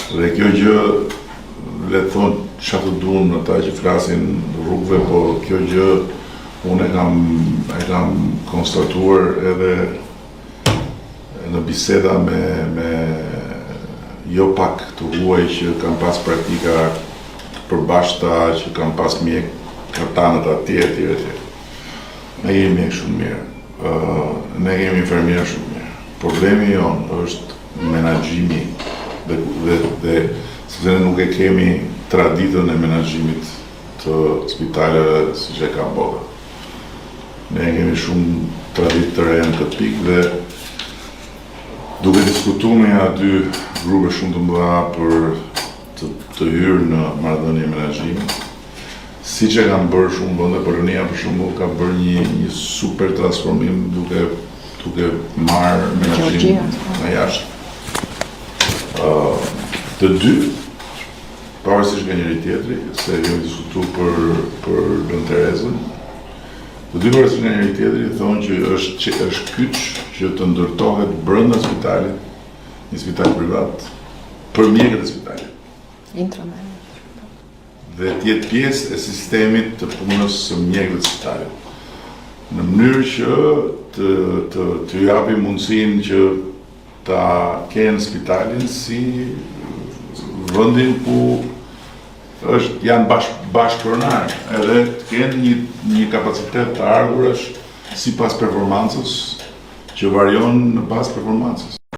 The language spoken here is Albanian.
Dhe kjo gjë, le të thonë çfarë të duan ata që flasin rrugëve, po kjo gjë unë e kam konstatuar edhe në biseda me jo pak të huaj që kam pas praktika përbashkëta, që kam pas mjek katanët atje. Ne kemi mjek shumë mirë, ne kemi infermier shumë mirë. Problemi jonë është menaxhimi dhe sepse ne nuk e kemi traditën e menaxhimit të spitaleve siç e ka bota. Ne kemi shumë traditë të reja në këtë pikë dhe duke diskutuar me aty grupe shumë të mëdha për të hyrë në marrëdhënie menaxhimi, siç e kanë bërë shumë vende, Polonia për shembull ka bërë një super transformim duke marrë menaxhimin nga jashtë. Të dy, pavarësisht nga njëri tjetri, se jo diskutuar për Lën Terezën, të dy pavarësisht nga njëri tjetri thonë që është kyç që të ndërtohet brenda spitalit, një spital privat, për mjekët e spitalit. Dhe t'jetë pjesë e sistemit të punës së mjekëve të spitalit. Në mënyrë që të japi mundësinë që ta kenë spitalin si vendin ku janë bashkëpronar, edhe të kenë një kapacitet të ardhurësh sipas performancës, që varion në bazë performancës.